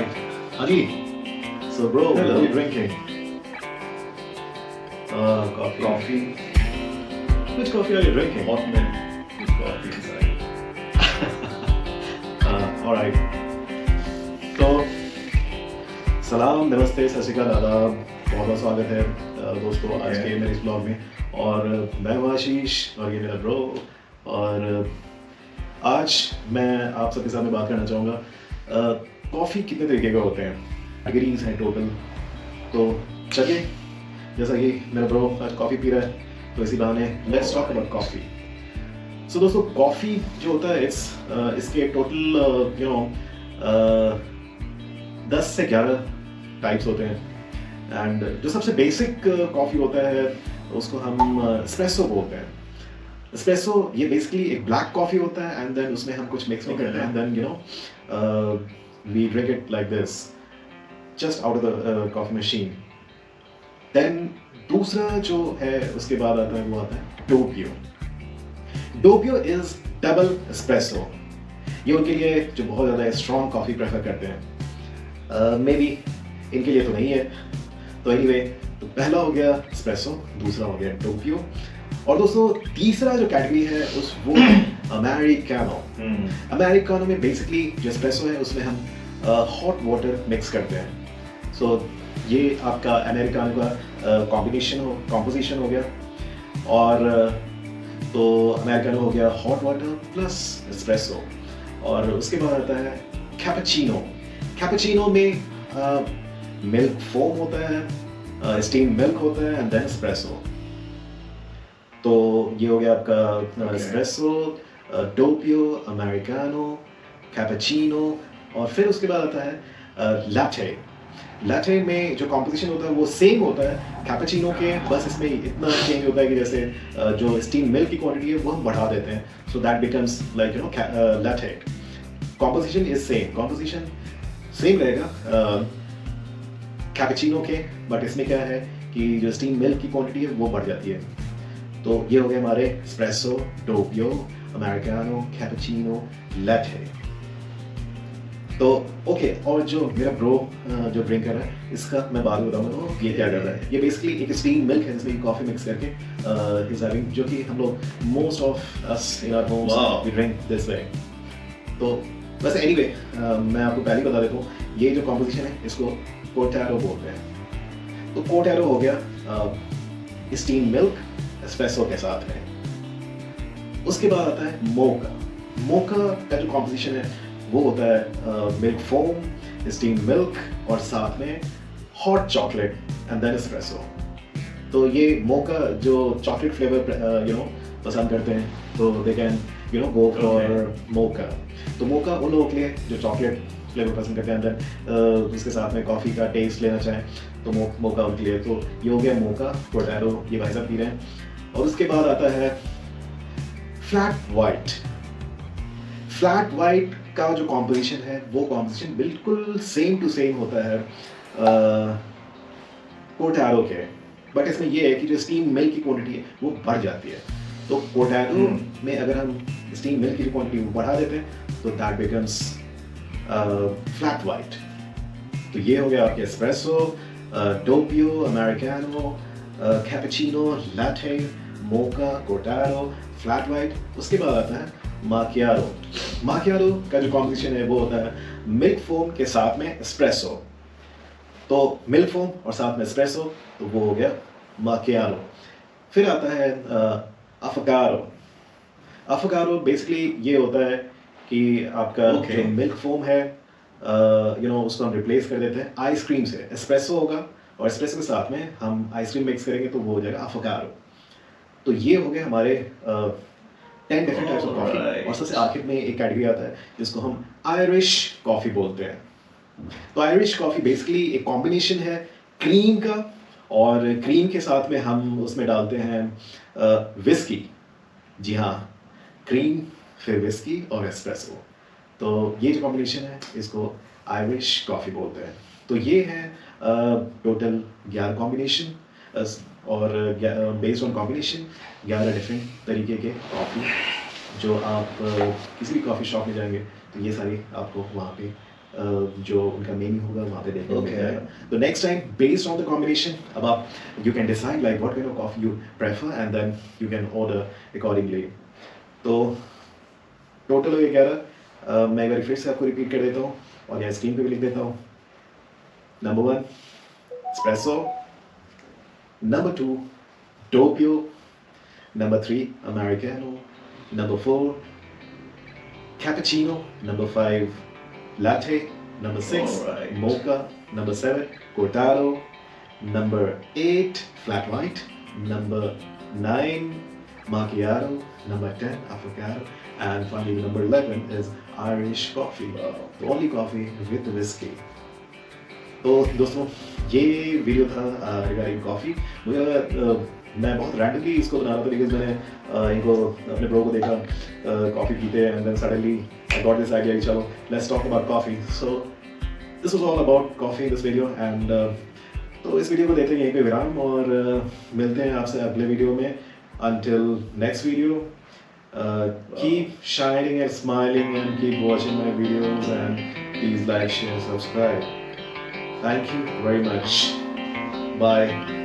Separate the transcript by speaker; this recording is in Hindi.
Speaker 1: Alright. Adi, so bro, what are you drinking? Coffee.
Speaker 2: Coffee,
Speaker 1: Which coffee are you drinking?
Speaker 2: hot milk with coffee inside.
Speaker 1: Alright. तो सलाम, नमस्ते, सत श्री अकाल, आदाब, बहुत बहुत स्वागत है दोस्तों आज के मेरे इस ब्लॉग में। और मैं हूं आशीष और ये मेरा ब्रो। और आज मैं आप सबके साथ में बात करना चाहूँगा कॉफ़ी कितने तरीके के होते हैं, कैटेगरीज हैं टोटल। तो चलिए, जैसा कि मेरा ब्रो आज कॉफ़ी पी रहा है तो इसी बहाने लेट्स टॉक अबाउट कॉफ़ी। सो दोस्तों, कॉफ़ी जो होता है इसके टोटल 10 से 11 टाइप्स होते हैं। एंड जो सबसे बेसिक कॉफ़ी होता है उसको हम एस्प्रेसो बोलते हैं। एस्प्रेसो ये बेसिकली एक ब्लैक कॉफ़ी होता है एंड देन उसमें हम कुछ मिक्स नहीं करते हैं and then we drink it like this just out of the coffee machine. Then दूसरा जो है उसके बाद आता है वो आता है doppio. Doppio is double espresso. ये उनके लिए जो बहुत ज़्यादा स्ट्रॉन्ग कॉफ़ी प्रेफर करते हैं। मे बी इनके लिए तो नहीं है। तो एनीवे, तो पहला हो गया एस्प्रेसो, दूसरा हो गया डोपियो, और दोस्तों तीसरा जो कैटेगरी है उस वो अमेरिकानो। अमेरिकानो में बेसिकली जो एस्प्रेसो है उसमें हम हॉट वाटर मिक्स करते हैं। सो ये आपका अमेरिकानो का कॉम्पोजिशन हो गया। और तो अमेरिकानो हो गया हॉट वाटर प्लस एस्प्रेसो। और उसके बाद आता है कैपेचिनो। कैपेचिनो में मिल्क फोम होता है, स्टीम मिल्क होता है एंड देन एस्प्रेसो। तो ये हो गया आपका एस्प्रेसो, डोपियो, अमेरिकानो, कैपेचिनो। और फिर उसके बाद आता है लैटे। लैटे में जो कॉम्पोजिशन होता है वो सेम होता है कैपेचिनो के, बस इसमें इतना चेंज होता है कि जैसे जो स्टीम मिल्क की क्वांटिटी है वो हम बढ़ा देते हैं, so that becomes like latte. Composition is same, composition same रहेगा कैपेचिनो के, बट इसमें क्या है कि जो स्टीम मिल्क की क्वांटिटी है वो बढ़ जाती है। तो ये हो गए हमारे espresso, doppio, americano, cappuccino, latte. तो ओके, और जो मेरा ब्रो जो ड्रिंक कर रहा है इसका मैं बाद में बताऊंगा ये क्या कर रहा है। ये बेसिकली एक स्टीम मिल्क है जिसमें कॉफी मिक्स करके इज हैविंग, जो कि हम लोग most of us in our homes we drink this way. तो बस एनीवे, मैं आपको पहले ही बता देता हूँ ये जो कॉम्पोजिशन है इसको कोर्टारो बोलते हैं। तो कोर्टारो हो गया स्टीम मिल्क एस्प्रेसो के साथ में। उसके बाद आता है मोका। मोका का जो कॉम्पोजिशन है वो होता है मिल्क फोम, स्टीम मिल्क और साथ में hot chocolate and then espresso. तो ये मोका जो चॉकलेट फ्लेवर पसंद करते हैं तो दे कैन गो फॉर मोका। तो मोका उन लोगों के लिए जो चॉकलेट फ्लेवर पसंद करते हैं देन उसके साथ में कॉफ़ी का टेस्ट लेना चाहें तो मोका उनके लिए। तो ये हो गया मोका, कोर्टारो, ये भाई साहब पी रहे हैं। और उसके बाद आता है फ्लैट वाइट। फ्लैट वाइट का जो कॉम्पोजिशन है वो कॉम्पोजिशन बिल्कुल सेम टू सेम होता है कोर्टारो के, बट इसमें ये है कि जो स्टीम मिल्क की क्वांटिटी है वो बढ़ जाती है। तो कोर्टारो में अगर हम स्टीम मिल्क की जो क्वांटिटी बढ़ा देते हैं तो दैट बिकम्स फ्लैट वाइट। तो ये हो गया आपके espresso, doppio, americano, cappuccino, latte, mocha, cortado, flat white. उसके बाद आता है माकियारो। माकियारो का जो कॉम्पोजिशन है वो होता है मिल्क फोम के साथ में एस्प्रेसो। तो मिल्क फोम और साथ में एस्प्रेसो, तो वो हो गया माकियारो। फिर आता है अफगारो। अफगारो बेसिकली ये होता है कि आपका जो मिल्क फोम है उसको हम रिप्लेस कर देते हैं आइसक्रीम से। एस्प्रेसो होगा और एस्प्रेसो के साथ में हम आइसक्रीम मिक्स करेंगे तो वो हो जाएगा अफगारो। तो ये हो गए हमारे 10 डिफरेंट टाइप्स ऑफ कॉफ़ी। और सबसे आखिर में एक कैटेगरी आता है जिसको हम आयरिश कॉफ़ी बोलते हैं। तो आयरिश कॉफ़ी बेसिकली एक कॉम्बिनेशन है क्रीम का, और क्रीम के साथ में हम उसमें डालते हैं विस्की। जी हाँ, क्रीम फिर विस्की और एस्प्रेसो। तो ये जो कॉम्बिनेशन है इसको आयरिश कॉफ़ी बोलते हैं। तो ये है टोटल 11 कॉम्बिनेशन, और बेस्ड ऑन कॉम्बिनेशन 11 डिफरेंट तरीके के कॉफ़ी जो आप किसी भी कॉफ़ी शॉप में जाएंगे तो ये सारी आपको वहाँ पे जो उनका मेन्यू होगा वहाँ पे देखने को मिल
Speaker 2: Okay.
Speaker 1: जाएगा. तो next time based on the combination अब आप you can decide like what kind of coffee you prefer and then you can order accordingly. तो टोटल हो गया 11. मैं एक बार फिर से आपको रिपीट कर देता हूँ और यहाँ स्क्रीन पे भी लिख देता हूँ. Number 1 espresso, number 2 doppio, number 3 americano, number 4 cappuccino, number 5 latte, number 6
Speaker 2: Alright.
Speaker 1: mocha, number 7 cortado, number 8 flat white, number 9 macchiato, number 10 affogato, and finally number 11 is Irish coffee, the only coffee with whiskey. तो दोस्तों ये वीडियो था रिगार्डिंग कॉफ़ी. मुझे लगा मैं बहुत रैंडमली इसको बना रहा था बिकॉज मैंने इनको अपने ब्रो को देखा कॉफ़ी पीते and then suddenly I got this idea कि चलो let's talk about coffee. So this was all about coffee this video and तो इस वीडियो को देते हैं यहीं पे विराम और मिलते हैं आपसे अगले वीडियो में. Until next video, keep shining and smiling and keep watching my videos and please like, share, subscribe. Thank you very much. Bye.